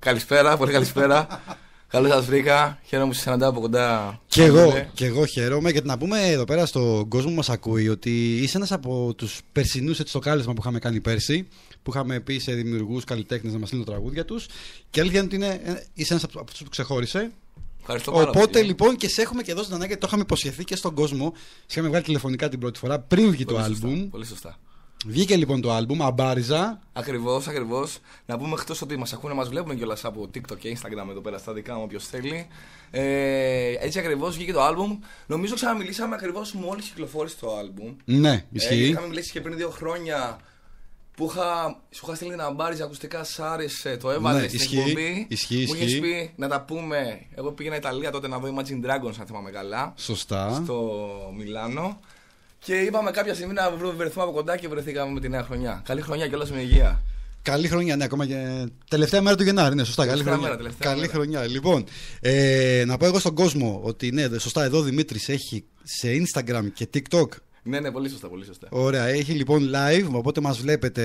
Καλησπέρα, πολύ καλησπέρα. Καλώς σας βρήκα. Χαίρομαι που σας συναντάω από κοντά. Και εγώ χαίρομαι. Γιατί να πούμε εδώ πέρα στον κόσμο που μας ακούει ότι είσαι ένας από τους περσινούς, έτσι, στο κάλεσμα που είχαμε κάνει πέρσι. Που είχαμε πει σε δημιουργούς, καλλιτέχνες να μας στείλουν τραγούδια τους. Και αλήθεια είναι ότι είσαι ένας από αυτούς που ξεχώρισε. Ευχαριστώ πάρα Οπότε πολύ. λοιπόν και σε έχουμε και εδώ στην ανάγκη, το είχαμε υποσχεθεί και στον κόσμο. Σε είχαμε βγάλει τηλεφωνικά την πρώτη φορά πριν βγει το άλμπουμ. Πολύ σωστά. Βγήκε λοιπόν το άλμπουμ, Αμπάριζα. Ακριβώς. Να πούμε εκτός ότι μας ακούνε, μας βλέπουν κιόλας από TikTok και Instagram εδώ πέρα στα δικά μου, όποιος θέλει. Έτσι ακριβώς βγήκε το άλμπουμ. Νομίζω ξαναμιλήσαμε ακριβώς μόλις κυκλοφόρησε το άλμπουμ. Ναι, ισχύει. Είχαμε μιλήσει και πριν 2 χρόνια που σου είχα στείλει την Αμπάριζα ακουστικά, σ' άρεσε, το έβαλε Ναι, στην ισχύει, εκπομπή. ισχύει. Μου είχες πει να τα πούμε. Εγώ πήγαινα Ιταλία τότε να δω Imagine Dragons, αν θυμάμαι καλά. Σωστά. Στο Μιλάνο. Και είπαμε κάποια στιγμή να βρεθούμε από κοντά και βρεθήκαμε με τη νέα χρονιά. Καλή χρονιά κιόλας με υγεία. Καλή χρονιά, ναι, ακόμα και. Τελευταία μέρα του Γενάρη, ναι, σωστά. Καλή χρονιά. Καλή χρονιά. Λοιπόν, να πω εγώ στον κόσμο ότι ναι, σωστά, εδώ ο Δημήτρης έχει σε Instagram και TikTok. Ναι, πολύ σωστά, πολύ σωστά. Ωραία, έχει λοιπόν live, οπότε μας βλέπετε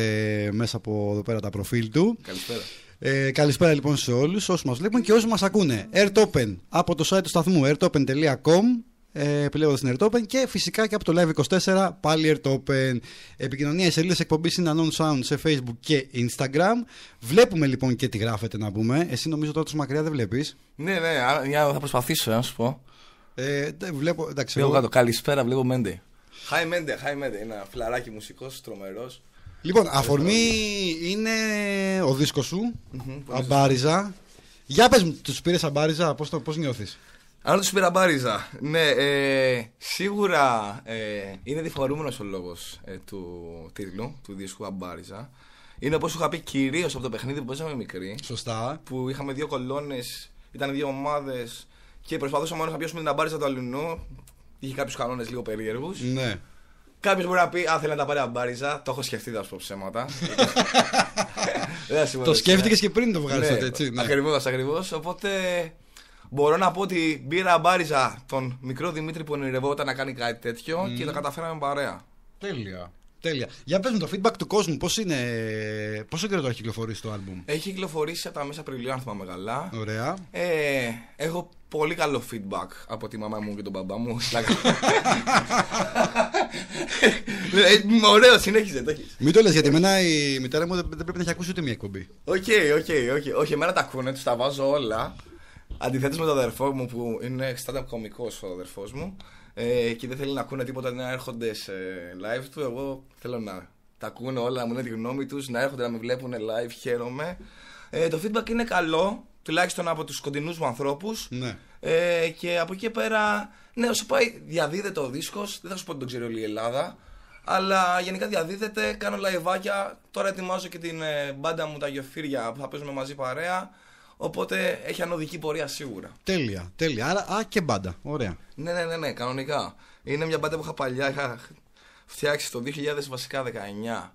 μέσα από εδώ πέρα τα προφίλ του. Καλησπέρα. Καλησπέρα λοιπόν σε όλους όσους μας βλέπουν και όσους μας ακούνε. AirTopen από το site του σταθμού airtopen.com. Επιλέγοντας την AirTopen και φυσικά και από το Live24 πάλι AirTopen. Επικοινωνία, οι σελίδες εκπομπής είναι Unknown Sound σε Facebook και Instagram. Βλέπουμε λοιπόν και τι γράφετε να πούμε. Εσύ νομίζω τώρα τόσο μακριά δεν βλέπεις. Ναι, θα προσπαθήσω να σου πω. Βλέπω, εντάξει. Λίγο κάτω. Καλησπέρα, βλέπω Μέντε. Hi Μέντε, είναι ένα φιλαράκι μουσικός, τρομερός. Λοιπόν, αφορμή είναι ο δίσκος σου, Αμπάριζα. Για πες μου, τους πήρες Αμπάριζα, πώς νιώθεις? Αν τους πήρα Αμπάριζα, ναι, σίγουρα είναι διφορούμενος ο λόγος του τίτλου του δίσκου Αμπάριζα. Είναι όπως σου είχα πει, κυρίως από το παιχνίδι που παίζαμε μικροί. Σωστά. Που είχαμε 2 κολόνες, ήταν 2 ομάδες και προσπαθούσαμε μόνο να πιάσουμε την Αμπάριζα του αλληνού. Είχε κάποιους κανόνες λίγο περίεργους. Ναι. Κάποιος μπορεί να πει: αν θέλει να τα πάρει Αμπάριζα, το έχω σκεφτεί, θα σου πω ψέματα. Το σκέφτηκες και πριν το βγάλεις τότε, έτσι. Ναι. Ακριβώς. Οπότε μπορώ να πω ότι πήρα Αμπάριζα τον μικρό Δημήτρη που ονειρευόταν να κάνει κάτι τέτοιο και το καταφέραμε παρέα. Τέλεια. Για πες μου το feedback του κόσμου, πώς είναι, πόσο καιρό το έχει κυκλοφορήσει το άλμπουμ? Έχει κυκλοφορήσει από τα μέσα Απριλίου, αν θυμάμαι καλά. Ωραία. Έχω πολύ καλό feedback από τη μαμά μου και τον μπαμπά μου. Ωραίο, συνέχιζε. Μην το λες, γιατί εμένα η μητέρα μου δεν πρέπει να έχει ακούσει ούτε μία εκπομπή. Όχι, εμένα τα ακούνε, τους τα βάζω όλα. Αντιθέτως με τον αδερφό μου που είναι stand-up κωμικός ο αδερφός μου και δεν θέλει να ακούνε τίποτα, να έρχονται σε live του. Εγώ θέλω να τα ακούνε όλα, να μου λένε τη γνώμη τους, να έρχονται να με βλέπουν live, χαίρομαι. Το feedback είναι καλό, τουλάχιστον από τους κοντινούς μου ανθρώπους. Ναι. Και από εκεί πέρα, ναι, όσο πάει, διαδίδεται ο δίσκος. Δεν θα σου πω ότι τον ξέρει όλη η Ελλάδα, αλλά γενικά διαδίδεται. Κάνω λαϊβάκια. Τώρα ετοιμάζω και την μπάντα μου, τα Γιοφύρια, που θα παίζουμε μαζί παρέα. Οπότε έχει ανωδική πορεία σίγουρα. Τέλεια. Άρα, και μπάντα. Ωραία. Ναι, κανονικά. Είναι μια μπάντα που είχα παλιά, είχα φτιάξει το 2019.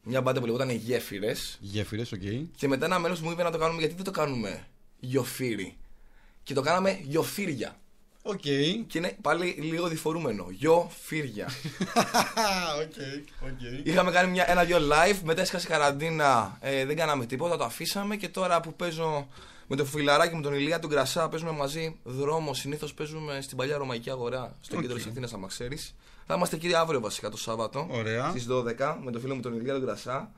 Μια μπάντα που λεγόταν Γέφυρες. Γέφυρες, οκ. Και μετά ένα μέλος μου είπε να το κάνουμε, γιατί δεν το κάνουμε Γιοφύρι. Και το κάναμε Γιοφύρια. Οκ. Και είναι πάλι λίγο διφορούμενο. Γιοφύρια. Οκ. Είχαμε κάνει 1-2 live, μετά έσκασε καραντίνα, δεν κάναμε τίποτα, το αφήσαμε και τώρα που παίζω με το φιλαράκι με τον Ηλία τον Κρασά, παίζουμε μαζί δρόμο. Συνήθως παίζουμε στην παλιά Ρωμαϊκή Αγορά, στο κέντρο της Αθήνας, άμα ξέρεις. Θα είμαστε εκεί αύριο βασικά το Σάββατο. Ωραία. Στις 12 με τον φίλο μου τον Ηλία τον Κρασά.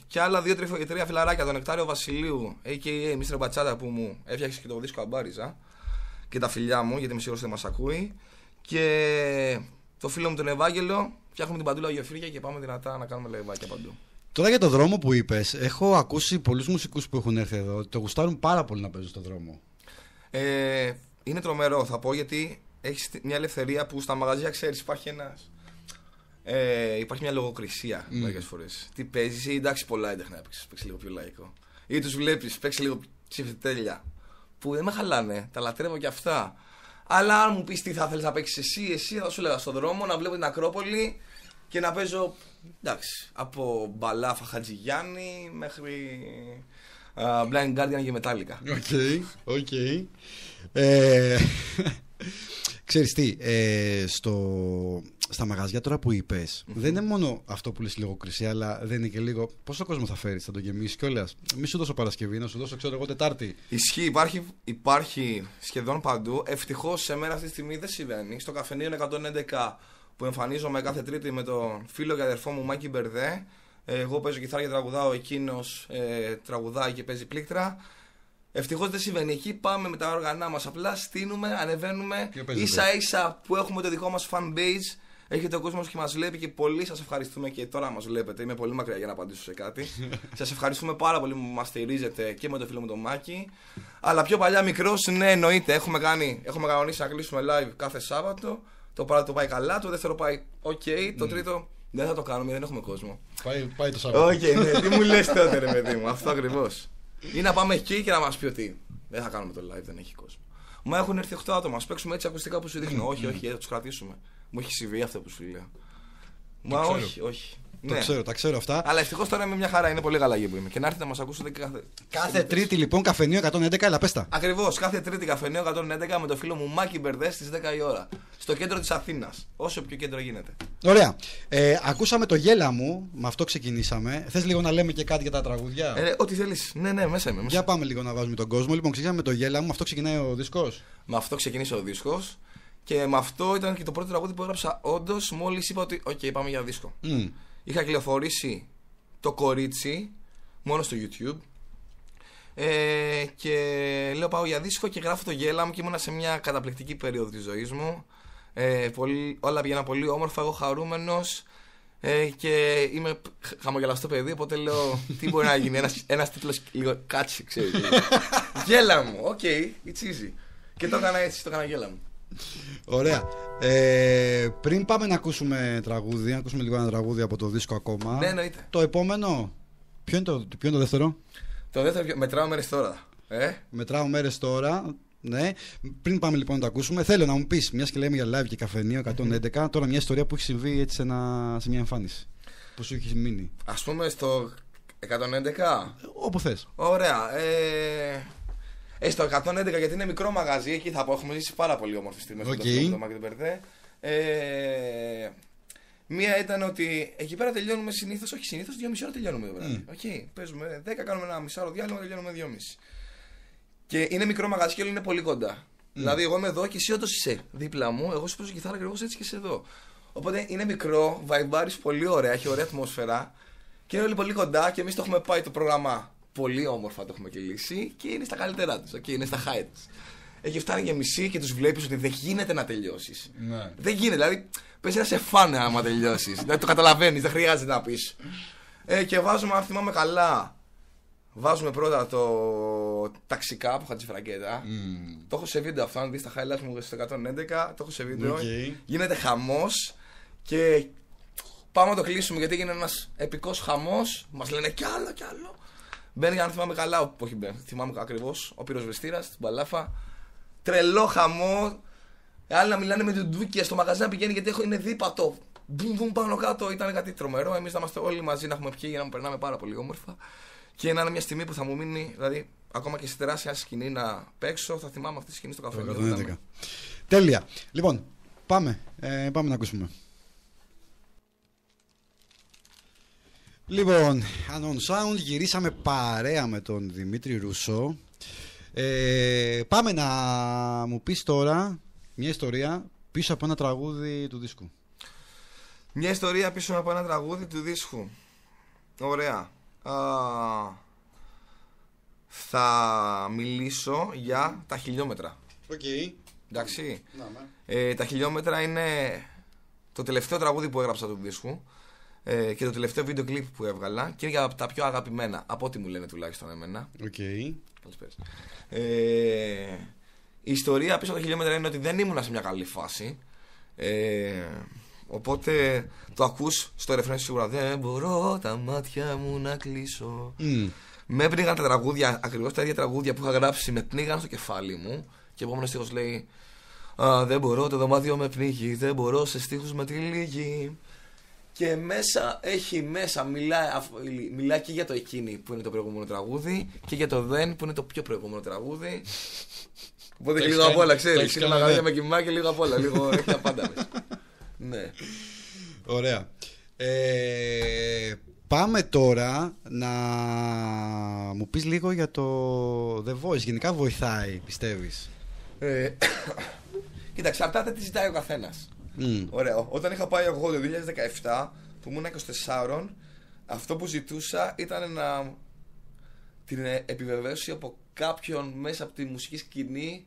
Και άλλα 2-3 φιλαράκια, τον Νεκτάριο Βασιλείου, a.k.a. Mr. Μπατσάτα που μου έφτιαξε και το δίσκο Αμπάριζα. Και τα φιλιά μου, γιατί είμαι σίγουρος ότι μας ακούει. Και το φίλο μου τον Ευάγγελο, φτιάχνουμε την παντούλα Γεφύρια και πάμε δυνατά να κάνουμε λαϊβάκια παντού. Τώρα για το δρόμο που είπες, έχω ακούσει πολλούς μουσικούς που έχουν έρθει εδώ ότι το γουστάρουν πάρα πολύ να παίζουν στον δρόμο. Είναι τρομερό, θα πω, γιατί έχεις μια ελευθερία που στα μαγαζιά, ξέρεις, υπάρχει μια λογοκρισία μερικές φορές. Τι παίζεις, ή εντάξει, πολλά έντεχνα να παίξεις λίγο πιο λαϊκό. Ή τους βλέπεις, παίξεις λίγο ψηφιτέλεια. Που δεν με χαλάνε, τα λατρεύω και αυτά. Αλλά αν μου πεις τι θα θέλεις να παίξεις εσύ θα σου έλεγα στον δρόμο να βλέπω την Ακρόπολη και να παίζω, εντάξει, από Μπαλάφα Χατζηγιάννη μέχρι Blind Guardian και Μετάλλικα. Οκ. Ξέρεις τι, στα μαγαζιά τώρα που είπες, δεν είναι μόνο αυτό που λες λογοκρισία, αλλά δεν είναι και λίγο. Πόσο κόσμο θα φέρεις, θα τον γεμίσεις κιόλας. Μη σου δώσω Παρασκευή, να σου δώσω, ξέρω εγώ, Τετάρτη. Ισχύει, υπάρχει σχεδόν παντού. Ευτυχώς σε μένα αυτή τη στιγμή δεν συμβαίνει. Στο καφενείο 111 που εμφανίζομαι κάθε Τρίτη με τον φίλο και αδερφό μου Μάκη Μπερδέ. Εγώ παίζω κιθάρα και τραγουδάω, εκείνος τραγουδάει και παίζει πλήκτρα. Ευτυχώς δεν συμβαίνει. Εκεί πάμε με τα όργανά μας. Απλά στείνουμε, ανεβαίνουμε. Ίσα ίσα που έχουμε το δικό μας fan base. Έχετε ο κόσμος και μας βλέπει και πολύ σας ευχαριστούμε και τώρα μας βλέπετε. Είμαι πολύ μακριά για να απαντήσω σε κάτι. Σας ευχαριστούμε πάρα πολύ που μας στηρίζετε και με το φίλο μου τον Μάκη. Αλλά πιο παλιά μικρός, ναι, εννοείται. Έχουμε κανονίσει να κλείσουμε live κάθε Σάββατο. Το πρώτο πάει καλά, το δεύτερο πάει ok. Το τρίτο δεν θα το κάνουμε, δεν έχουμε κόσμο. Πάει το Σάββατο. Όχι, ναι, τι μου λες τότε, ρε παιδί μου, αυτό ακριβώς. Ή να πάμε εκεί και να μας πει ότι δεν θα κάνουμε το live, δεν έχει κόσμο. Μα έχουν έρθει 8 άτομα, ας παίξουμε έτσι ακουστικά που σου δείχνω. Όχι, θα τους κρατήσουμε. Μου έχει συμβεί αυτό που σου λέω. Μα όχι. Τα ξέρω αυτά. Αλλά ευτυχώς τώρα είμαι μια χαρά, είναι πολύ γαλαγή που είμαι. Και να έρθετε να μας ακούσετε και κάθε Τρίτη λοιπόν καφενείο 111, έλα πες τα. Ακριβώς, κάθε Τρίτη καφενείο 111 με το φίλο μου Μάκη Μπερδέ στις 10 η ώρα. Στο κέντρο της Αθήνας. Όσο πιο κέντρο γίνεται. Ωραία. Ακούσαμε το Γέλα μου, με αυτό ξεκινήσαμε. Θες λίγο να λέμε και κάτι για τα τραγουδιά? Ό,τι θέλεις. Ναι, μέσα είμαι. Για πάμε λίγο να βάζουμε τον κόσμο. Λοιπόν, ξεκινάμε με το Γέλα μου, με αυτό ξεκινάει ο δίσκος. Με αυτό ξεκίνησε ο δίσκος. Και με αυτό ήταν και το πρώτο τραγούδι που έγραψα όντως μόλις είπα ότι οκ, πάμε για δίσκο. Είχα κυκλοφορήσει το κορίτσι μόνο στο YouTube και λέω πάω για δίσκο και γράφω το Γέλα μου και ήμουνα σε μια καταπληκτική περίοδο της ζωής μου. Όλα πήγαιναν πολύ όμορφα, εγώ χαρούμενος και είμαι χαμογελαστό παιδί, οπότε λέω τι μπορεί να γίνει, ένας τίτλος λίγο κάτσι, ξέρεις. Γέλα μου, οκ, it's easy. Και το έκανα έτσι, το έκανα Γέλα μου. Ωραία. Πριν πάμε να ακούσουμε τραγούδι, να ακούσουμε λίγο ένα τραγούδι από το δίσκο ακόμα. Ναι, εννοείται. Το επόμενο, ποιο είναι το δεύτερο? Το δεύτερο, μετράω μέρες τώρα. Μετράω μέρες τώρα. Ναι. Πριν πάμε λοιπόν να το ακούσουμε, θέλω να μου πεις, μιας και λέμε για live και καφενείο 111, τώρα μια ιστορία που έχει συμβεί έτσι σε μια εμφάνιση. Που σου έχει μείνει. Ας πούμε στο 111. Όπου θες. Ωραία. Στο 111 γιατί είναι μικρό μαγαζί, εκεί θα πω, έχουμε ζήσει πάρα πολύ όμορφη στιγμή με τον Μάκη τον Μπερδέ. Μία ήταν ότι εκεί πέρα τελειώνουμε συνήθως, όχι συνήθως, 2,5 ώρα τελειώνουμε εδώ πέρα. Παίζουμε 10, κάνουμε ένα μισάωρο διάλειμμα, τελειώνουμε 2,5. Και είναι μικρό μαγαζί και όλοι είναι πολύ κοντά. Δηλαδή, εγώ είμαι εδώ και εσύ όντως είσαι δίπλα μου, εγώ σου παίζω κιθάρα και εγώ έτσι και είσαι εδώ. Οπότε είναι μικρό, βαϊμπάρεις πολύ ωραία, έχει ωραία ατμόσφαιρα και είναι όλοι πολύ κοντά και εμείς το έχουμε πάει το πρόγραμμα. Πολύ όμορφα το έχουμε κυλήσει και είναι στα καλύτερά τους, είναι στα high τους. Έχει φτάνει για μισή και τους βλέπεις ότι δεν γίνεται να τελειώσεις. Ναι. Δεν γίνεται, δηλαδή πες να σε φάνε άμα τελειώσεις. Δηλαδή το καταλαβαίνεις, δεν χρειάζεται να πεις. Και βάζουμε, αν θυμάμαι καλά, βάζουμε πρώτα το ταξικά από Χατζηφραγκέτα. Το έχω σε βίντεο αυτό, αν δεις τα highlights μου στο 111, το έχω σε βίντεο. Γίνεται χαμός και πάμε να το κλείσουμε γιατί έγινε ένας επικός χαμός. Μας λένε κι άλλο. Μπαίνει, αν θυμάμαι καλά, όχι μπαίνει, θυμάμαι ακριβώς, ο πυροσβεστήρας στην Παλάφα. Τρελό χαμό. Άλλοι να μιλάνε με την ντουκία στο μαγαζί να πηγαίνει γιατί είναι δίπατο. Μπουμ πάνω κάτω, ήταν κάτι τρομερό. Εμείς να είμαστε όλοι μαζί να έχουμε πιει για να περνάμε πάρα πολύ όμορφα. Και να είναι μια στιγμή που θα μου μείνει, δηλαδή ακόμα και σε τεράστια σκηνή να παίξω, θα θυμάμαι αυτή τη σκηνή στο καφέ. Τέλεια. Λοιπόν, πάμε να ακούσουμε. Λοιπόν, Unknown Sound, γυρίσαμε παρέα με τον Δημήτρη Ρούσο. Πάμε να μου πεις τώρα μια ιστορία πίσω από ένα τραγούδι του δίσκου. Μια ιστορία πίσω από ένα τραγούδι του δίσκου. Ωραία. Θα μιλήσω για τα χιλιόμετρα. Εντάξει. Τα χιλιόμετρα είναι το τελευταίο τραγούδι που έγραψα του δίσκου. Και το τελευταίο βίντεο κλιπ που έβγαλα και είναι για τα πιο αγαπημένα από ό,τι μου λένε τουλάχιστον εμένα. Η ιστορία πίσω από τα χιλιόμετρα είναι ότι δεν ήμουνα σε μια καλή φάση. Οπότε το ακούς στο ρεφρέν σίγουρα. Δεν μπορώ τα μάτια μου να κλείσω. Με πνίγαν τα τραγούδια, ακριβώς τα ίδια τραγούδια που είχα γράψει, με πνίγαν στο κεφάλι μου. Και ο επόμενος στίχος λέει δεν μπορώ, το δωμάτιο με πνίγει. Δεν μπορώ σε στίχους με τη λίγη. Και μέσα μιλάει και για το εκείνη που είναι το προηγούμενο τραγούδι και για το δεν που είναι το πιο προηγούμενο τραγούδι. Οπότε λίγο απ' όλα, ξέρεις. Είναι μαγαζιά με κοιμά και λίγο απ' όλα. Λίγο έχει τα πάντα μέσα. Ναι. Ωραία. Πάμε τώρα να μου πεις λίγο για το The Voice. Γενικά βοηθάει, πιστεύεις? Κοίταξε, εξαρτάται τι ζητάει ο καθένας. Ωραίο. Όταν είχα πάει εγώ το 2017 που ήμουν 24, αυτό που ζητούσα ήταν την επιβεβαίωση από κάποιον μέσα από τη μουσική σκηνή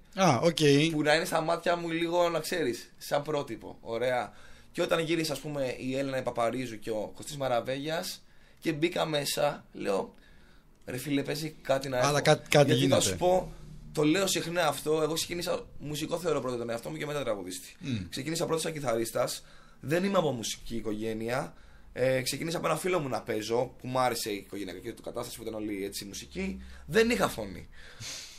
που να είναι στα μάτια μου λίγο, να ξέρεις, σαν πρότυπο. Ωραία. Και όταν γύρισε, ας πούμε, η Έλενα Παπαρίζου και ο Κωστής Μαραβέγιας και μπήκα μέσα, λέω, ρε φίλε, παίζει κάτι να έρθω. Κάτι γιατί γίνεται. θα σου πω, το λέω συχνά αυτό. Εγώ ξεκίνησα μουσικό, θεωρώ πρώτα τον εαυτό μου και μετά τραγουδίστη. Ξεκίνησα πρώτα σαν κιθαρίστας. Δεν είμαι από μουσική οικογένεια. Ξεκίνησα από ένα φίλο μου να παίζω που μου άρεσε η οικογενειακή του κατάσταση που ήταν όλοι έτσι μουσική. Δεν είχα φωνή.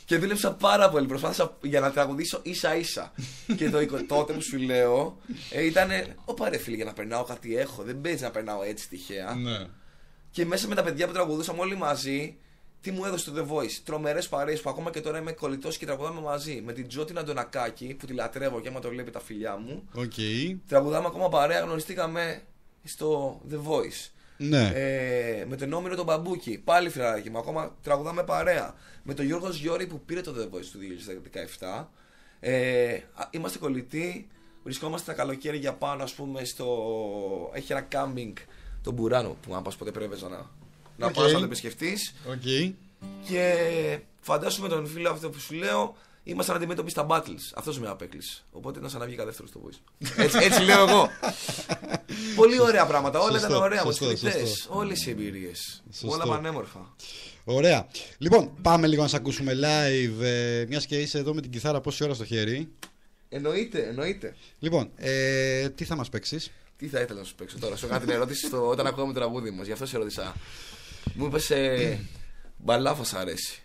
Και δούλεψα πάρα πολύ. Προσπάθησα για να τραγουδήσω ίσα-ίσα. Και τότε που σου λέω ήταν. Ωπα ρε φίλε, για να περνάω κάτι έχω. Δεν παίζει να περνάω έτσι τυχαία. Ναι. Και μέσα με τα παιδιά που τραγουδούσαμε όλοι μαζί, τι μου έδωσε το The Voice. Τρομερές παρέες που ακόμα και τώρα είμαι κολλητός και τραγουδάμε μαζί. Με την Τζότη Αντωνακάκη που τη λατρεύω και άμα το βλέπει τα φιλιά μου. Okay. Τραγουδάμε ακόμα παρέα, γνωριστήκαμε στο The Voice. Ναι. Με τον Όμηρο τον Μπαμπούκι, πάλι φιλαράκι μου, ακόμα τραγουδάμε παρέα. Με τον Γιώργο Γιώρη που πήρε το The Voice του 2017. Είμαστε κολλητοί, βρισκόμαστε τα καλοκαίρια πάνω, ας πούμε, έχει ένα κάμπινγκ τον Μπουράνο που αν πας ποτέ πρέπει να πας να το επισκεφτείς. Και φαντάσου με τον φίλο αυτό που σου λέω, ήμασταν αντιμέτωποι στα battles. Αυτός με απέκλεισε. Οπότε ήταν σαν να βγήκα δεύτερο στο Voice. Έτσι λέω εγώ. Πολύ ωραία πράγματα. Όλα ήταν ωραία. Όλες οι εμπειρίες. Όλα πανέμορφα. Ωραία. Λοιπόν, πάμε λίγο να σε ακούσουμε live. Μιας και είσαι εδώ με την κιθάρα, πόση ώρα στο χέρι? Εννοείται. Λοιπόν, τι θα μας παίξεις? Τι θα ήθελα να σου παίξω τώρα? Σου έκανα την ερώτηση όταν ακούγαμε το τραγούδι μας. Γι' αυτό σε ρώτησα. Μου είπες μπαλάφα σ' αρέσει.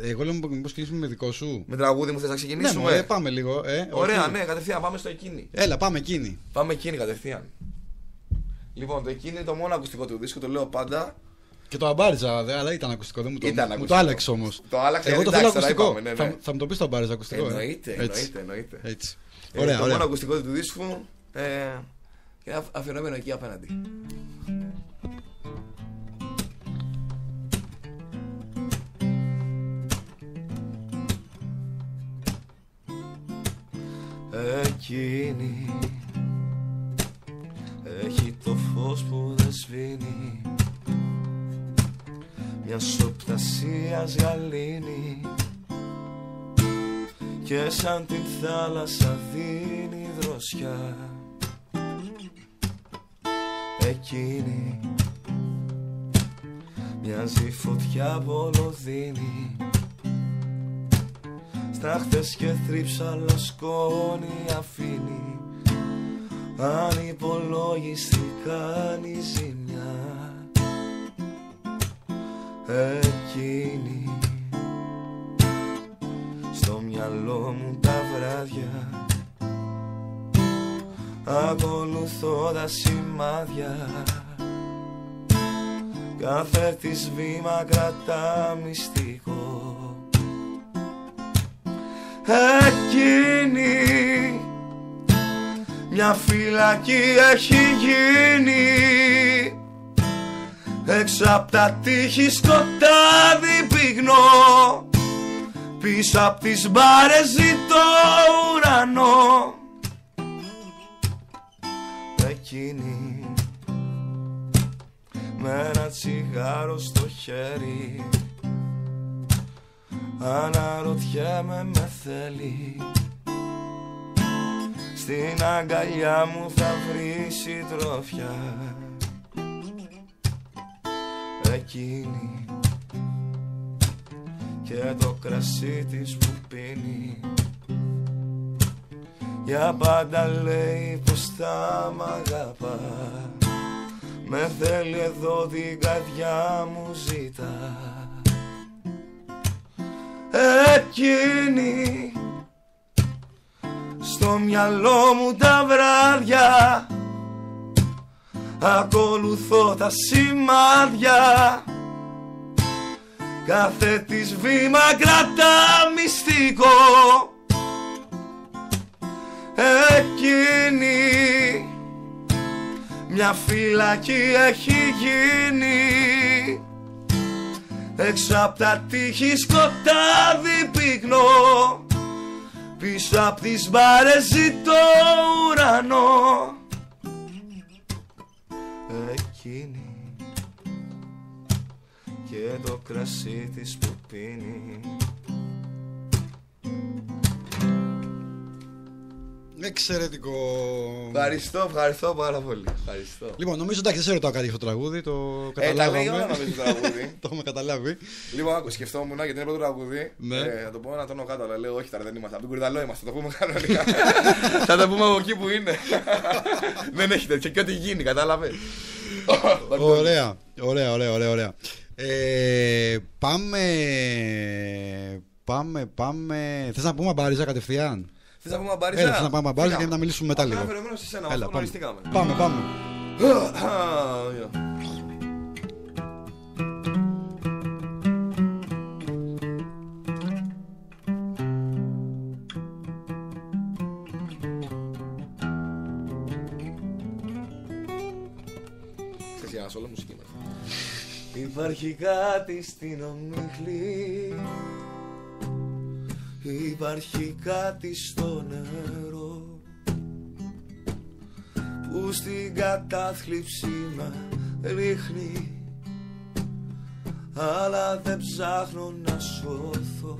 Εγώ λέω μήπως ξεκινήσουμε με δικό σου. Με τραγούδι μου θες να ξεκινήσουμε? Ναι, πάμε λίγο. Ωραία, όχι. ναι, κατευθείαν πάμε στο εκείνη. Έλα, πάμε εκείνη. Πάμε εκείνη κατευθείαν. Λοιπόν, το εκείνη είναι το μόνο ακουστικό του δίσκου, το λέω πάντα. Και το αμπάριζα, αλλά ήταν ακουστικό. Μου το άλλαξε όμως. Το άλλαξε. Εγώ το θέλω ακουστικό. Ναι. Θα μου το πεις το αμπάριζα ακουστικό. Εννοείται. Έτσι. Ωραία, το μόνο ακουστικό του δίσκου και αφιερωμένο εκεί απέναντι. Εκείνη έχει το φως που δεν σβήνει, μια σοπτασίας γαλήνη και σαν την θάλασσα δίνει δροσιά. Εκείνη μοιάζει φωτιά βολοδίνη, στάχτες και θρύψαλα σκόνη αφήνει, ανυπολόγιστη κάνει ζημιά. Εκείνη στο μυαλό μου τα βράδια ακολουθώ τα σημάδια, κάθε της βήμα κρατά μυστικό. Εκείνη μια φυλακή έχει γίνει, έξω απ' τα τείχη σκοτάδι πυγνό, πίσω απ' τις μπάρες ζητώ ουρανό. Εκείνη με ένα τσιγάρο στο χέρι αναρωτιέμαι με θέλει, στην αγκαλιά μου θα βρει συντροφιά. Εκείνη και το κρασί της που πίνει, για πάντα λέει πως θα μ' αγαπά, με θέλει εδώ την καρδιά μου ζητά. Εκείνη στο μυαλό μου τα βράδια ακολουθώ τα σημάδια, κάθε της βήμα κρατά μυστικό. Εκείνη μια φυλακή έχει γίνει. Έξω απ' τα τείχη σκοτάδι πυκνό, πίσω απ' τις μπάρες ζητώ ουρανό. Εκείνη και το κρασί της που πίνει. Εξαιρετικό. Ευχαριστώ πάρα πολύ. Ευχαριστώ. Λοιπόν, νομίζω εντάξει, δεν σε ρωτάω κάτι για το τραγούδι. Το Τα καταλάβαμε. λέει όλα νομίζω το τραγούδι. Το έχουμε καταλάβει. Λοιπόν, άκου, σκεφτόμουν γιατί είναι πρώτο τραγούδι. Ναι. Θα το πω να τόνο κάτω, αλλά λέω όχι τώρα δεν είμαστε. Από τον Κουρδαλό είμαστε. Θα το πούμε κανονικά. Θα το πούμε από εκεί που είναι. Δεν έχει τέτοιο. Και ό,τι γίνει, κατάλαβε. Ωραία. Πάμε. Θες να πούμε αμπάριζα κατευθείαν? Θες να πούμε αμπάριζα? Έλα, θες να πάμε αμπάριζα και να μιλήσουμε μετά λίγο. Αφαιρεμένο σε σένα, Έλα, αυτό γνωριστήκαμε. Πάμε. Ξέρεις, όλα μουσική μας. Υπάρχει κάτι στην ομίχλη, υπάρχει κάτι στο νερό που στην κατάθλιψη με ρίχνει, αλλά δεν ψάχνω να σώθω.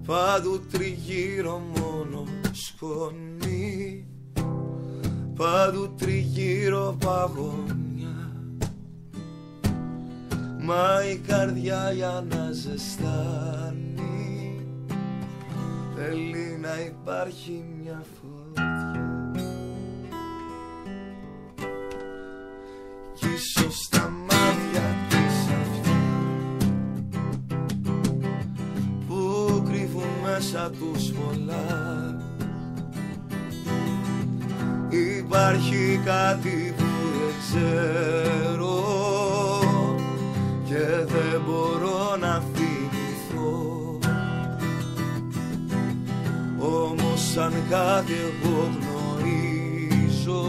Παντού τριγύρω μόνο σκόνη, παντού τριγύρω παγωνιά, μα η καρδιά για να ζεστάνει θέλει να υπάρχει μια φωτιά. Κι ίσως τα μάτια της αυτά που κρύβουν μέσα τους πολλά, υπάρχει κάτι που δεν ξέρω και δεν μπορώ να θυμηθώ. Όμως αν κάτι εγώ γνωρίζω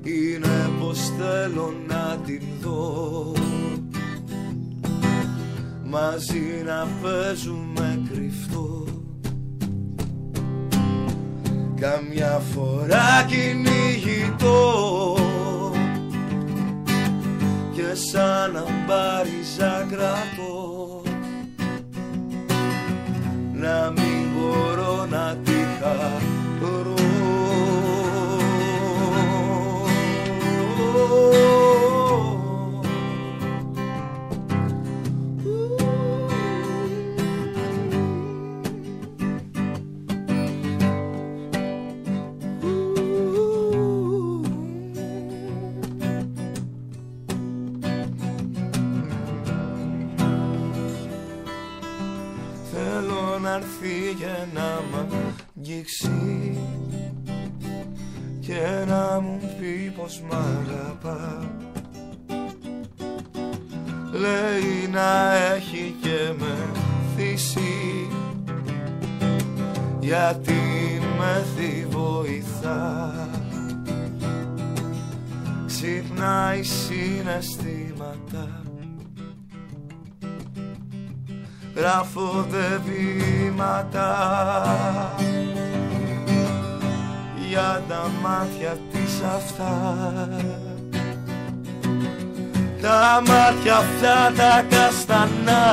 είναι πως θέλω να την δω, μαζί να παίζουμε κρυφτό. Καμιά φορά κυνηγητό και σαν αμπάριζα κρατώ, να μην μπορώ να τη χαρώ. Θέλω να έρθει και να μ' αγγίξει και να μου πει πως μ' αγαπά. Λέει να έχει και μεθύσει γιατί με τη βοηθά. Ξυπνάει συναισθήματα, γράφω δε βήματα για τα μάτια της αυτά. Τα μάτια αυτά τα καστανά,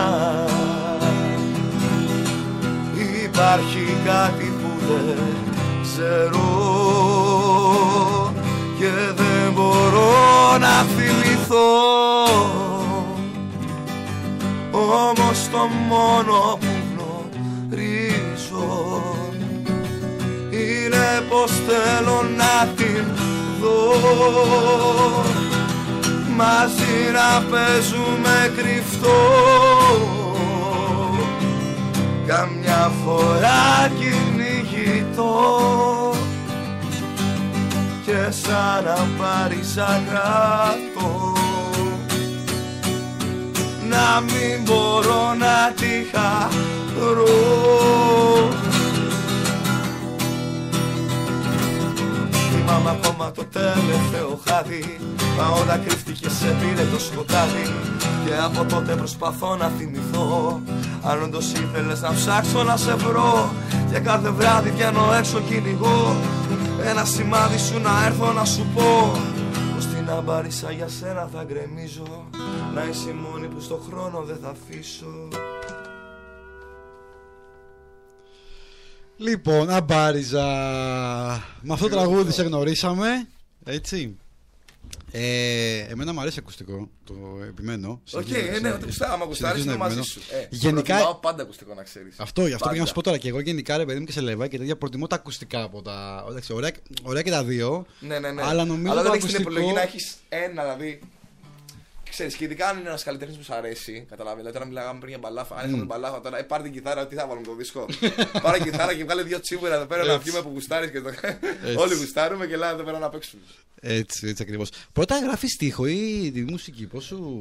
υπάρχει κάτι που δεν ξέρω και δεν μπορώ να θυμηθώ. Όμως το μόνο που γνωρίζω είναι πως θέλω να την δω, μαζί να παίζουμε κρυφτό. Καμιά φορά κυνηγητό και σαν αμπάριζα κρατώ, να μην μπορώ να τη χαρώ. ακόμα το τελευταίο χάδι. Μα όταν κρύφτηκε σε πήρε το σκοτάδι. Και από τότε προσπαθώ να θυμηθώ αν όντως ήθελες να ψάξω να σε βρω. Και κάθε βράδυ βγαίνω έξω κυνηγώ ένα σημάδι σου να έρθω να σου πω πως την αμπάρισα για σένα θα γκρεμίζω. Να είσαι η μόνη που στο χρόνο δεν θα αφήσω. Λοιπόν, αμπάριζα. Με αυτό το τραγούδι σε γνωρίσαμε. Έτσι. Εμένα μου αρέσει ακουστικό. Το επιμένω. Οκ, ναι, το κουστάω. Άμα κουστάρεις είναι μαζί σου. Γενικά. Προτιμάω πάντα ακουστικό να ξέρεις. Αυτό πήγα να σου πω τώρα. Και εγώ γενικά, ρε παιδί μου, και σε Λεβά και τέτοια προτιμώ τα ακουστικά από τα. Ωραία και τα δύο. Ναι. Αλλά νομίζω δεν το έχεις την ακουστικό. επιλογή να έχεις ένα, δηλαδή. Ξέρεις, και ειδικά αν είναι ένας καλλιτέχνης που σου αρέσει, καταλάβει. Δηλαδή, τώρα μιλάγαμε πριν για μπαλάφα. Αν είχαμε μπαλάφα τώρα, πάρε την κιθάρα, τι θα βάλουμε το δίσκο. Πάρε κιθάρα και βγάλε δύο τσίπουρα εδώ πέρα να πιούμε που γουστάρεις και το. Όλοι γουστάρουμε και λάδι εδώ πέρα να παίξουμε. Έτσι ακριβώς. Πρώτα γράφεις στίχο ή τη μουσική, πώς σου.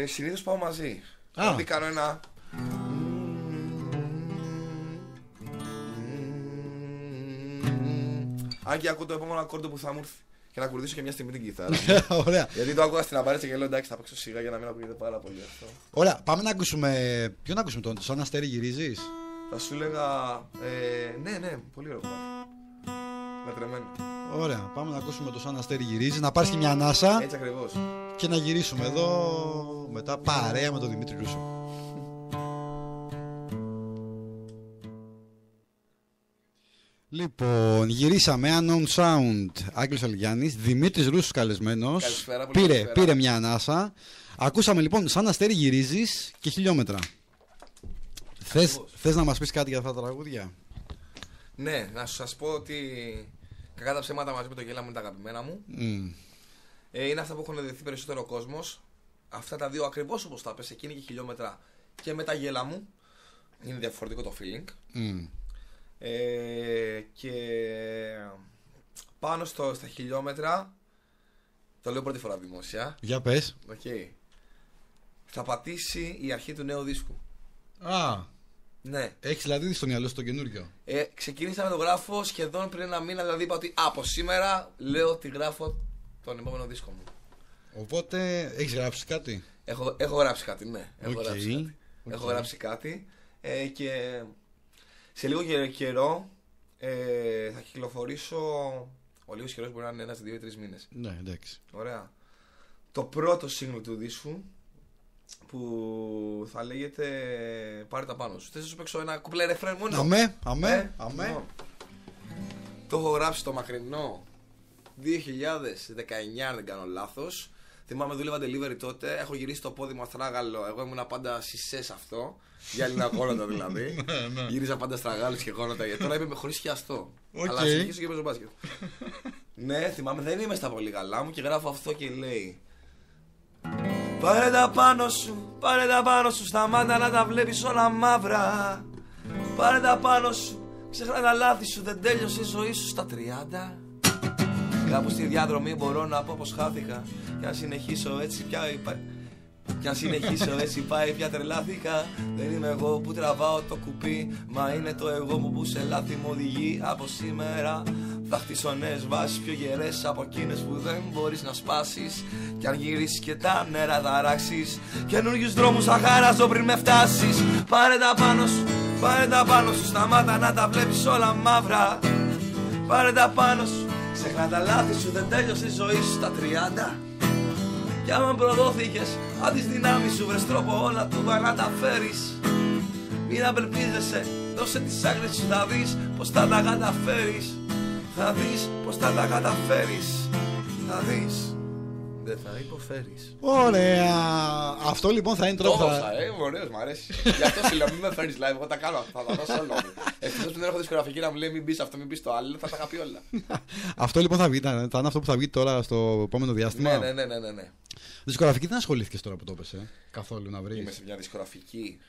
Συνήθως πάω μαζί. Α. Δηλαδή κάνω ένα. Αν και ακούω το επόμενο ακόρντο που θα μου έρθει. Και να κουρδίσω και μια στιγμή την κιθάρα. Ωραία. Γιατί το άκουγα στην αμπάριτσα και λέω εντάξει, θα παίξω σιγά για να μην ακούγεται πάρα πολύ αυτό. Ωραία, πάμε να ακούσουμε. Ποιο να ακούσουμε τώρα, το Σαν Αστέρι γυρίζεις. Θα σου έλεγα. Ναι, πολύ ωραίο κομμάτι. Λατρεμένο. Ωραία, πάμε να ακούσουμε το Σαν Αστέρι γυρίζεις. Να πάρεις και μια ανάσα. Έτσι ακριβώς. Και να γυρίσουμε εδώ μετά παρέα με τον Δημήτρη Ρούσο. Λοιπόν, γυρίσαμε Unknown Sound, Άγγελος Αλγιάννης, Δημήτρης Ρούσος καλεσμένος. Καλησπέρα, Πήρε μια ανάσα. Ακούσαμε λοιπόν Σαν Αστέρι γυρίζεις και χιλιόμετρα. Θες να μας πεις κάτι για αυτά τα τραγούδια? Ναι, να σας πω ότι κακά τα ψέματα μαζί με το γέλα μου είναι τα αγαπημένα μου. Είναι αυτά που έχουν δεθεί περισσότερο ο κόσμος. Αυτά τα δύο ακριβώς όπως τα πες, εκείνη και χιλιόμετρα και με τα γέλα μου. Είναι διαφορετικό το feeling. Και πάνω στα χιλιόμετρα, το λέω πρώτη φορά δημόσια. Για πες. Okay. Θα πατήσει η αρχή του νέου δίσκου. Α, ναι. έχεις δηλαδή στο μυαλό σου το καινούριο. Ξεκίνησα να το γράφω σχεδόν πριν ένα μήνα, δηλαδή είπα ότι από σήμερα λέω ότι γράφω τον επόμενο δίσκο μου. Οπότε έχεις γράψει κάτι? Έχω γράψει κάτι, ναι. Έχω Okay. γράψει κάτι και σε λίγο καιρό θα κυκλοφορήσω. Ο λίγος καιρός μπορεί να είναι 1, 2 ή 3 μήνες. Ναι, εντάξει. Ωραία. Το πρώτο single του δίσκου που θα λέγεται Πάρε τα πάνω σου. Θες να σου παίξω ένα κουπλέ ρεφρέν μόνο? Αμέ. Το έχω γράψει το μακρινό 2019, αν δεν κάνω λάθος. Θυμάμαι, δούλευα delivery τότε. Έχω γυρίσει το πόδι μου αστράγαλο. Εγώ ήμουν πάντα σισές αυτό. Για Έλληνα γόνατα δηλαδή. Γύριζα πάντα στραγάλους και γόνατα. Τώρα είμαι χωρίς χιαστό. Αλλά συνεχίζω και παίζω μπάσκετ. Ναι, θυμάμαι, δεν είμαι στα πολύ καλά μου και γράφω αυτό και λέει: Πάρε τα πάνω σου, σταμάτα να τα βλέπεις όλα μαύρα. Πάρε τα πάνω σου, ξεχνά τα λάθη σου, δεν τέλειωσε η ζωή σου στα 30. Κάπου στη διαδρομή μπορώ να πω πως χάθηκα. Κι αν συνεχίσω έτσι πάει πια τρελάθηκα. Δεν είμαι εγώ που τραβάω το κουπί, μα είναι το εγώ μου που σε λάθη μου οδηγεί. Από σήμερα θα χτίσω νέες βάσεις πιο γερές από εκείνες που δεν μπορείς να σπάσεις. Κι αν γυρίσεις και τα νερά θα ράξεις, καινούριους δρόμους θα χαράζω πριν με φτάσεις. Πάρε τα πάνω σου, σταμάτα να τα βλέπεις όλα μαύρα. Πάρε τα πάνω σου, ξεχνά τα λάθη σου, δεν τέλειωσε η ζωή σου στα 30. Κι άμα προδόθηκες απ' τις δυνάμεις σου, βρες τρόπο όλα του να τα φέρεις. Μην απελπίζεσαι, δώσε τις άκρες σου, θα δεις πως θα τα καταφέρεις. Θα δεις πως θα τα καταφέρεις. Θα δεις, δεν θα υποφέρεις. Ωραία. Αυτό λοιπόν θα είναι τρόπο. Ωραίος, μ' αρέσει. Γι' αυτό σου λέω, μην με φέρνεις live, εγώ τα κάνω, θα τα δώσω όλα. Ευτυχώς που δεν έχω δισκογραφική να μου λέει μην πεις αυτό, μην πεις το άλλο, θα τα είχα πει όλα. Αυτό λοιπόν θα βγει, θα είναι αυτό που θα βγει τώρα στο επόμενο διάστημα. Ναι. Δισκογραφική δεν ασχολήθηκες τώρα που το έπεσε καθόλου να βρεις? Είμαι σε μια δισκογραφική,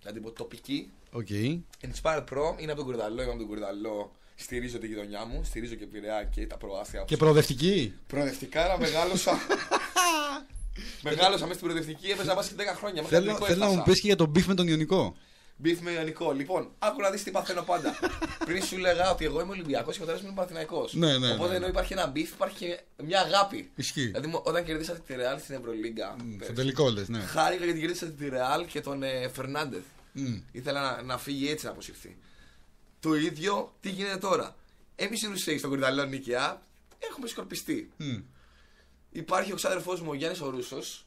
να την πω τοπική. Okay. Inspired Pro, είναι από τον Κουρδαλό, είμαι από τον Κουρδαλό. Στηρίζω τη γειτονιά μου, στηρίζω και Πειραιά και τα προάστια. Και προοδευτική. Προοδευτικά, αλλά μεγάλωσα. Μεγάλωσα μέσα στην προοδευτική, έπαιζα βάσει 10 χρόνια. Θέλω να μου πεις και για τον μπιφ με τον Ιωνικό. Μπιφ με Ιωνικό. Λοιπόν, άκου να δεις τι παθαίνω πάντα. Πριν σου λέγα ότι εγώ είμαι Ολυμπιακός και ο Τέρας μου είναι Παναθηναϊκός. Ναι. Οπότε ενώ υπάρχει ένα μπιφ, υπάρχει και μια αγάπη. Ισχύει. Δηλαδή, όταν κερδίσατε τη Ρεάλ στην Ευρωλίγκα. Στο τελικό λες, ναι. Χάρηκα γιατί κερδίσατε τη Ρεάλ και τον Φερνάντεθ. Ήθελα να φύγει έτσι να αποσυρθεί. Το ίδιο τι γίνεται τώρα. Εμείς οι Ρουσέοι στον Κορυδαλό Νίκαια έχουμε σκορπιστεί. Υπάρχει ο ξάδερφός μου ο Γιάννης ο Ρούσος.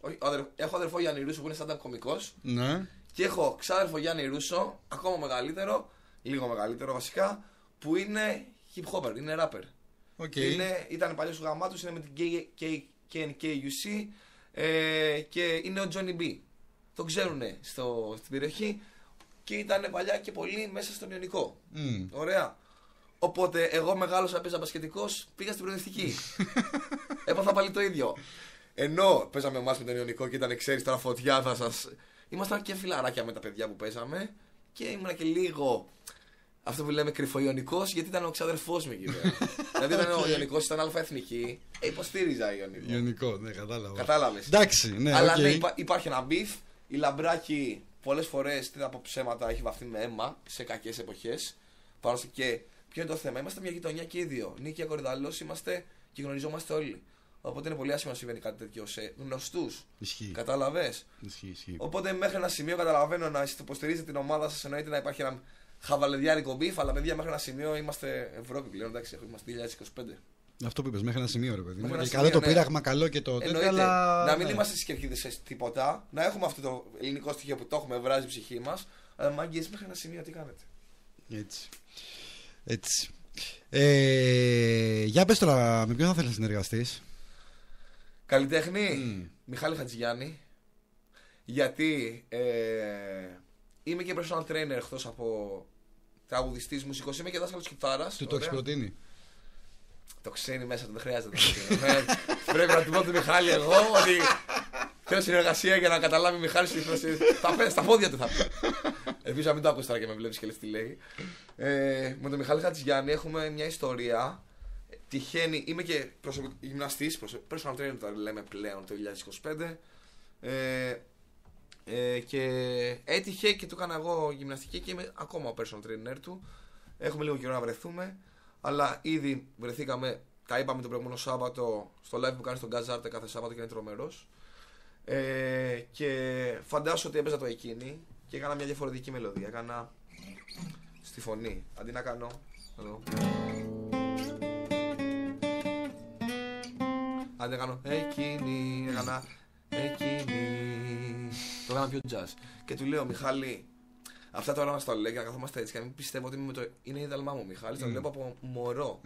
Έχω αδερφό Γιάννη Ρούσο που είναι stand-up κωμικός. Ναι. Και έχω ξάδερφο Γιάννη Ρούσο, ακόμα μεγαλύτερο, λίγο μεγαλύτερο βασικά, που είναι hip hopper, είναι rapper. Okay. Ήταν παλιός του γαμάτους, είναι με την KNKUC και είναι ο Johnny B. Τον ξέρουν στην περιοχή και ήταν παλιά και πολύ μέσα στον Ιωνικό. Ωραία. Οπότε εγώ μεγάλωσα, παίζα μπασκετικός, πήγα στην προοδευτική. Έπαθα πάλι το ίδιο. Ενώ παίζαμε εμάς με τον Ιωνικό και ήταν, ξέρεις, τώρα φωτιά θα σας. Ήμασταν και φιλαράκια με τα παιδιά που παίζαμε και ήμουν και λίγο αυτό που λέμε κρυφοϊωνικός γιατί ήταν ο ξαδερφός μου εκεί πέρα. Δηλαδή ήταν ο Ιωνικός, ήταν αλφα εθνική, υποστήριζα Ιωνικό. Ιωνικό, ναι, κατάλαβα. Κατάλαβες. Εντάξει, ναι, αλλά ναι, υπάρχει ένα μπιφ. Η Λαμπράκη πολλές φορές, τι να πω ψέματα, έχει βαφτεί με αίμα σε κακές εποχές. Πάνω και ποιο είναι το θέμα, είμαστε μια γειτονιά και οι δύο. Νίκαια Κορυδαλός είμαστε και γνωριζόμαστε όλοι. Οπότε είναι πολύ άσχημα να συμβαίνει κάτι τέτοιο σε γνωστούς. Κατάλαβες. Ισχύει. Οπότε μέχρι ένα σημείο καταλαβαίνω να υποστηρίζετε την ομάδα σας, εννοείται να υπάρχει ένα χαβαλεδιάρικο μπιφ, αλλά παιδιά μέχρι ένα σημείο είμαστε Ευρώπη πλέον. Εντάξει, είμαστε 2025. Αυτό που είπες, μέχρι ένα σημείο ρε παιδί. Καλό σημείο, το πείραγμα, καλό και το τέτοιο. Αλλά... Να μην είμαστε στις κερκίδες τίποτα, να έχουμε αυτό το ελληνικό στοιχείο που το έχουμε βράζει η ψυχή μας. Αλλά μάγκες μέχρι ένα σημείο τι κάνετε. Έτσι. Για πες τώρα, με ποιον θα θέλεις να συνεργαστείς? Καλλιτέχνη, Μιχάλη Χατζηγιάννη. Γιατί είμαι και personal trainer εκτός από τραγουδιστής, μουσικός. Είμαι και δάσκαλος κιθάρας. Του το έχεις προτείνει? Το ξέρει μέσα του, δεν χρειάζεται. Πρέπει να του πω του Μιχάλη εγώ ότι θέλω συνεργασία για να καταλάβει ο Μιχάλης στα πόδια του θα πει. Ελπίζω να μην το ακούσει τώρα και με βλέπεις και λες τι λέει. Με τον Μιχάλη Χατζηγιάννη έχουμε μια ιστορία. Τυχαίνει, είμαι και γυμναστής, personal trainer το λέμε πλέον το 2025. Και έτυχε και του έκανα εγώ γυμναστική και είμαι ακόμα ο personal trainer του. Έχουμε λίγο καιρό να βρεθούμε, αλλά ήδη βρεθήκαμε. Τα είπαμε το προηγούμενο Σάββατο στο live που κάνει στον Γκάζάρτε κάθε Σάββατο και είναι τρομερός. Και φαντάσου ότι έπαιζα το εκείνη και έκανα μια διαφορετική μελωδία. Έκανα στη φωνή αντί να κάνω εδώ. Αν δεν κάνω εκείνη, έκανα εκείνη. Το έκανα πιο jazz. Και του λέω, Μιχάλη, αυτά τώρα μας τα λέει και να καθόμαστε έτσι. Και να μην πιστεύω ότι είναι η δαλμά μου, Μιχάλη. Το βλέπω από μωρό.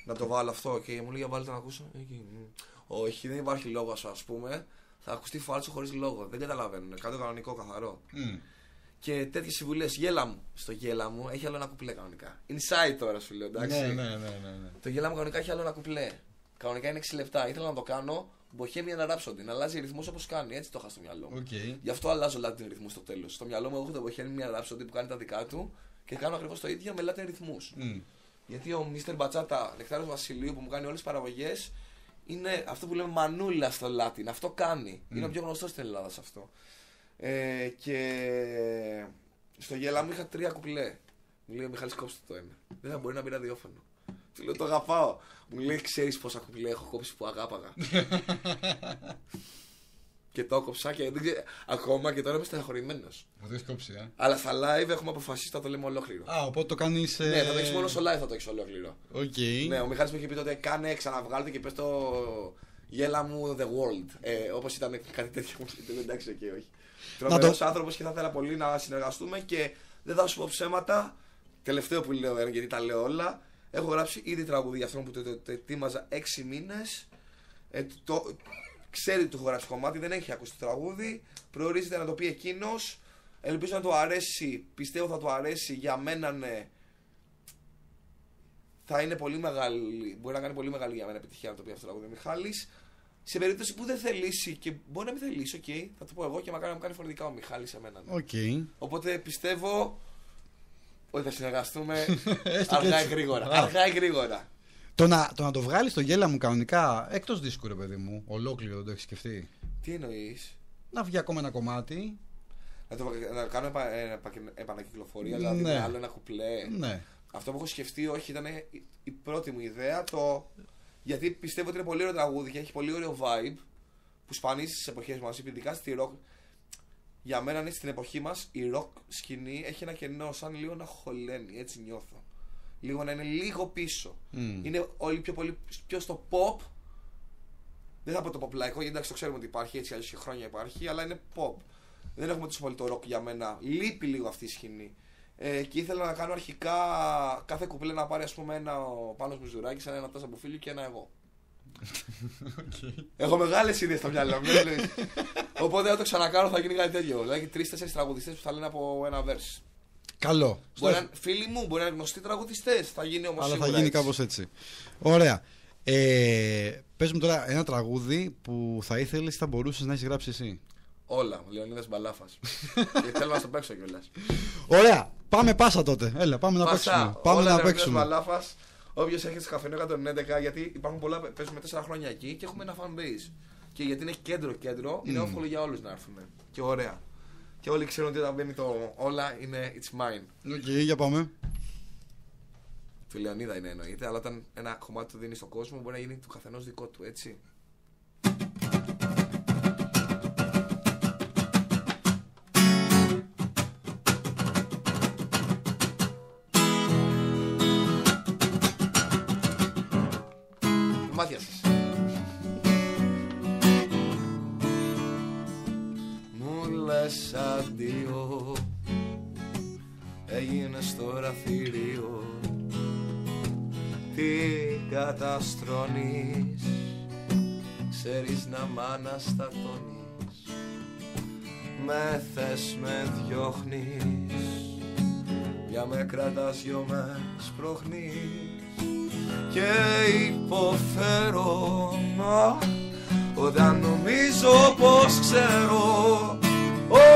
Να το βάλω αυτό. Και μου λέει, για βάλει το να ακούσω. Όχι, δεν υπάρχει λόγος, ας πούμε. Θα ακουστεί φάλτσο χωρίς λόγο. Δεν καταλαβαίνουν. Κάτι κανονικό, καθαρό. Και τέτοιες συμβουλές. Γέλα μου. Στο γέλα μου έχει άλλο ένα κουπλέ κανονικά. Inside τώρα σου λέω, εντάξει. Ναι. Το γέλα μου κανονικά έχει άλλο ένα κουπλέ. Κανονικά είναι 6 λεπτά. Ήθελα να το κάνω Bohemian Rhapsody. Να αλλάζει ρυθμούς όπως κάνει. Έτσι το είχα στο μυαλό μου. Γι' αυτό αλλάζω Latin ρυθμούς στο τέλος. Στο μυαλό μου έχω το Bohemian Rhapsody που κάνει τα δικά του και κάνω ακριβώς το ίδιο με Latin ρυθμούς. Γιατί ο Mr. Μπατσάτα, Νεκτάριος Βασιλείου που μου κάνει όλες τις παραγωγές είναι αυτό που λέμε μανούλα στο Latin. Αυτό κάνει. Είναι ο πιο γνωστός στην Ελλάδα σε αυτό. Και στο γέλα μου είχα 3 κουπλέ. Μου λέει ο Μιχάλης κόψτε το ένα. Δεν θα μπορεί να μπει ραδιόφωνο. Του λέω το αγαπάω. Μου λέει ξέρεις πόσα κουπλέ έχω κόψει που αγάπαγα. Και το έκοψα και δεν ξέρω, ακόμα και τώρα είμαι στεναχωρημένος. Θα το έχεις κόψει, Αλλά στα live έχουμε αποφασίσει να το λέμε ολόκληρο. Οπότε το κάνεις. Ναι, θα το έχεις μόνο στο live, θα το έχεις ολόκληρο. Ναι, ο Μιχάλης μου είχε πει τότε κάνε ξαναβγάλτε και πες το γέλα μου The World. Όπως ήταν κάτι τέτοιο μου είπε εντάξει, όχι. Τρομερός άνθρωπος και θα ήθελα πολύ να συνεργαστούμε και δεν θα σου πω ψέματα. Τελευταίο που λέω, γιατί τα λέω όλα. Έχω γράψει ήδη τραγούδι για αυτόν που το ετοίμαζα 6 μήνες. Ξέρει ότι του έχω γράψει κομμάτι, δεν έχει ακούσει το τραγούδι. Προορίζεται να το πει εκείνος. Ελπίζω να του αρέσει. Πιστεύω θα του αρέσει. Για μένα ναι. Θα είναι πολύ μεγάλη. Μπορεί να κάνει πολύ μεγάλη για μένα επιτυχία να το πει αυτό το τραγούδι ο Μιχάλης. Σε περίπτωση που δεν θελήσει και μπορεί να μην θελήσει, okay, θα το πω εγώ και μακάρι να μου κάνει φορετικά ο Μιχάλης σε μένα. Ναι. Οπότε πιστεύω ότι θα συνεργαστούμε αργά ή γρήγορα. Το να το βγάλεις στο γέλα μου κανονικά εκτός δίσκου, ρε παιδί μου, ολόκληρο δεν το έχεις σκεφτεί? Τι εννοείς? Να βγει ακόμα ένα κομμάτι. να κάνω επανακυκλοφορία, δηλαδή με άλλο ένα κουπλέ. Ναι. Αυτό που έχω σκεφτεί, όχι, ήταν η πρώτη μου ιδέα. Γιατί πιστεύω ότι είναι πολύ ωραίο τραγούδι και έχει πολύ ωραίο vibe που σπανίζει στις εποχές μας, ειδικά στη rock. Για μένα, ναι, στην εποχή μας η rock σκηνή έχει ένα κενό, σαν λίγο να χωλαίνει, έτσι νιώθω. Λίγο να είναι λίγο πίσω. Είναι όλοι πιο στο pop. Δεν θα πω το pop λαϊκό, γιατί εντάξει το ξέρουμε ότι υπάρχει, έτσι αλλιώς και χρόνια υπάρχει, αλλά είναι pop. Δεν έχουμε τόσο πολύ το rock για μένα. Λείπει λίγο αυτή η σκηνή. Και ήθελα να κάνω αρχικά κάθε κουπλέ να πάρει, ας πούμε, ένα ο Πάνος Μουζουράκης, ένα Νατάσα Μπουφίλιου και ένα εγώ. Okay. Έχω μεγάλες ιδέες στο μυαλό μου. Οπότε αν το ξανακάνω θα γίνει κάτι τέτοιο. Δηλαδή 3-4 τραγουδιστές που θα λένε από ένα verse. Καλό. Φίλοι μου, μπορεί να είναι γνωστοί τραγουδιστές. Θα γίνει όμως. Αλλά θα γίνει κάπως έτσι. Ωραία. Πες μου τώρα ένα τραγούδι που θα ήθελες ή θα μπορούσες να έχεις γράψει εσύ. Όλα, ο Λεωνίδας Μπαλάφας. Και θέλω να στο παίξω κιόλας. Ωραία, πάμε πάσα τότε. Έλα, πάμε να παίξουμε. Πάμε να παίξουμε. Μπαλάφας, όποιος έρχεται στο καφενείο 111, γιατί υπάρχουν πολλά, παίζουμε 4 χρόνια εκεί και έχουμε ένα fan base. Και γιατί είναι κέντρο, είναι εύκολο για όλους να έρθουμε. Και ωραία. Και όλοι ξέρουν ότι όταν μπαίνει το όλα είναι it's mine. Οκ, για πάμε. Του Λεωνίδα είναι εννοείται, αλλά όταν ένα κομμάτι του δίνει στον κόσμο μπορεί να γίνει του καθενός δικό του, έτσι. Μάτια σας. Μου λες αντίο, έγινες τώρα θηρίο, τι καταστρώνεις, ξέρεις να μ' αναστατώνεις, με θες με διώχνεις, για με κρατάς δυο με σπρώχνεις και υποφέρω όταν νομίζω πως ξέρω όλα,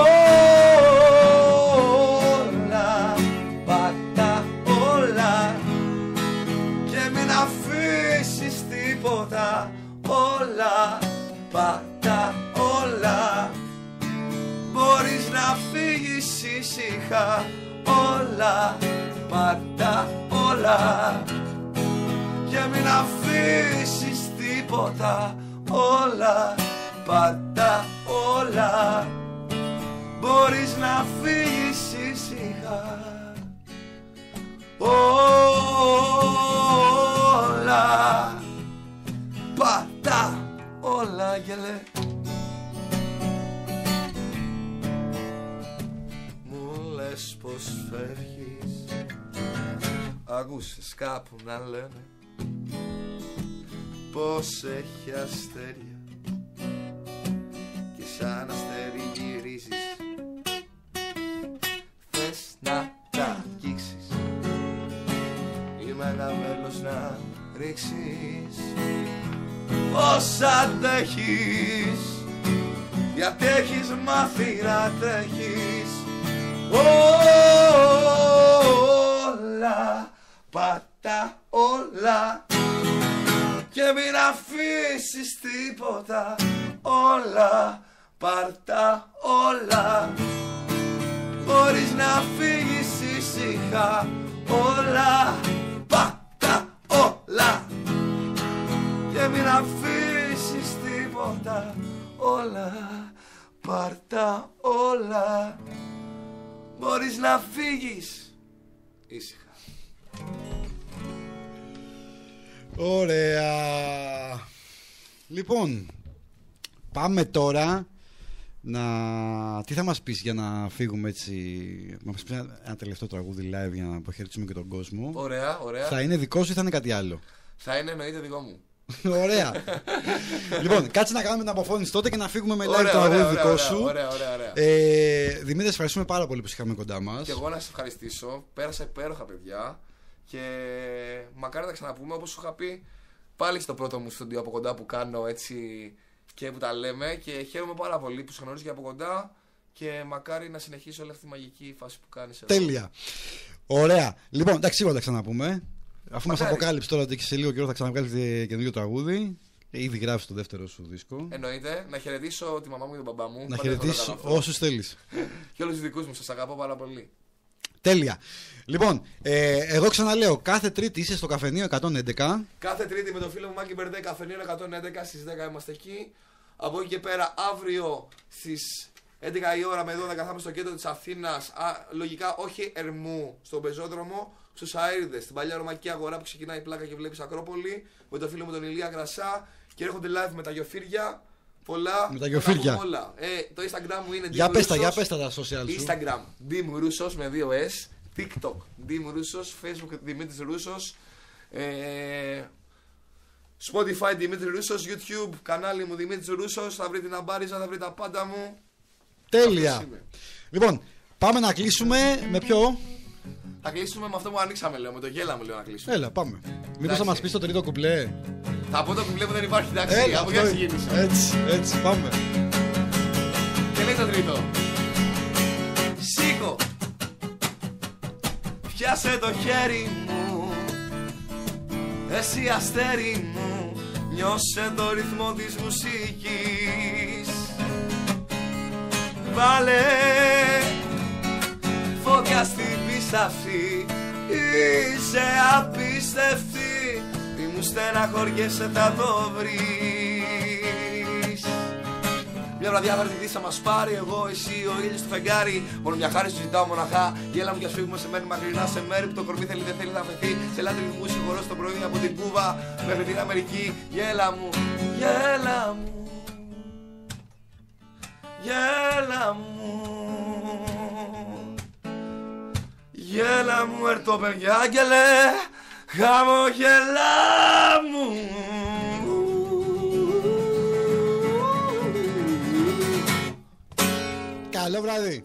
πατά όλα και μην αφήσεις τίποτα, όλα, πατά όλα, μπορείς να φύγεις ήσυχα, όλα, πατά όλα και μην αφήσεις τίποτα, όλα, πατά όλα, μπορείς να φύγεις ήσυχα, όλα, πατά όλα, γελέ. Μου λες πως φεύγεις, ακούσες κάπου να λένε πως έχει αστέρια και σαν αστέρι γυρίζεις, θες να τα αγγίξεις ή με ένα βέλος να ρίξεις, πως αντέχεις, γιατί έχεις μάθει να αντέχεις, όλα, πατά όλα και μην αφήσεις τίποτα, όλα, πάρτα όλα, μπορείς να φύγεις ήσυχα, όλα, πάτα όλα και μην αφήσεις τίποτα, όλα, πάρτα όλα, μπορείς να φύγεις ήσυχα. Ωραία. Λοιπόν, πάμε τώρα τι θα μας πεις για να φύγουμε έτσι, να μας πεις ένα τελευταίο τραγούδι live για να αποχαιρετήσουμε και τον κόσμο. Ωραία, ωραία. Θα είναι δικό σου ή θα είναι κάτι άλλο? Θα είναι εννοείται δικό μου. Ωραία. Λοιπόν, κάτσε να κάνουμε την αποφώνηση τότε και να φύγουμε με live τραγούδι δικό σου. Ωραία. Δημήτρη, ευχαριστούμε πάρα πολύ που είχαμε κοντά μας. Και εγώ να σας ευχαριστήσω. Πέρασα υπέροχα, παιδιά. Και μακάρι να τα ξαναπούμε, όπως σου είχα πει πάλι στο πρώτο μου στούντιο από κοντά που κάνω έτσι και που τα λέμε. Και χαίρομαι πάρα πολύ που σε γνωρίζω και από κοντά. Και μακάρι να συνεχίσω όλη αυτή τη μαγική φάση που κάνεις εδώ. Τέλεια. Ωραία. Λοιπόν, εντάξει, σίγουρα τα ξαναπούμε. Αφού μας αποκάλυψε τώρα ότι σε λίγο καιρό θα ξαναβγάλει καινούργιο τραγούδι. Ήδη γράφει το δεύτερο σου δίσκο. Εννοείται. Να χαιρετήσω τη μαμά μου και τον μπαμπά μου. Να χαιρετήσει όσους θέλεις. Και όλους τους δικούς μου. Σας αγαπώ πάρα πολύ. Τέλεια. Λοιπόν, εγώ ξαναλέω, κάθε Τρίτη είσαι στο καφενείο 111. Κάθε Τρίτη με τον φίλο μου Μάκη Μπερντέ, καφενείο 111 στις 10 είμαστε εκεί. Από εκεί και πέρα, αύριο στις 11 η ώρα με 12 θα είμαι στο κέντρο της Αθήνας. Λογικά όχι Ερμού, στον πεζόδρομο, στους Αΐρδες, στην παλιά ρωμαϊκή αγορά που ξεκινάει η πλάκα και βλέπεις Ακρόπολη. Με τον φίλο μου τον Ηλία Γρασά και έρχονται live με τα γιοφύρια. Πολλά. Με τα γιοφύρια. Το Instagram μου είναι Για πες τα social σου. Instagram Dim Roussos με 2 S. TikTok Dim Roussos. Facebook Δημήτρης Roussos. Spotify Δημήτρης Roussos. YouTube κανάλι μου Δημήτρης Roussos. Θα βρει την αμπάριζα, θα βρει τα πάντα μου. Τέλεια. Λοιπόν, πάμε να κλείσουμε με ποιο? Θα κλείσουμε με αυτό που ανοίξαμε, λέω. Με το γέλα μου, λέω να κλείσουμε. Έλα, πάμε. Μήπως θα μας πεις το τρίτο κουμπλέ? Θα πω το κουμπλέ που δεν υπάρχει, εντάξει. Έλα, Από εκεί ξεκίνησα. έτσι, πάμε. Και λέει το τρίτο. Σήκω. Πιάσε το χέρι μου. Εσύ αστέρι μου. Νιώσε το ρυθμό της μουσικής. Βάλε φωτιά στην πίστα αυτή. Είσαι απίστευτη. Μη μου στεναχωριέσαι, θα το βρεις. Μια βραδιά βαρδιτή θα μας πάρει. Εγώ, εσύ, ο ήλιος του φεγγάρι. Μόνο μια χάρη σου ζητάω μοναχά. Γέλα μου κι ας φύγουμε σε μέρη μακρινά. Σε μέρη που το κορμί θέλει δεν θέλει να φεθεί. Σε λάτρη μου συγχωρώ στο πρωί από την Κούβα μέχρι την Αμερική. Γέλα μου, γέλα μου. Γέλα μου. Γέλα μου, ερτόπεν και άγγελε. Χαμογελά μου. Καλό βράδυ.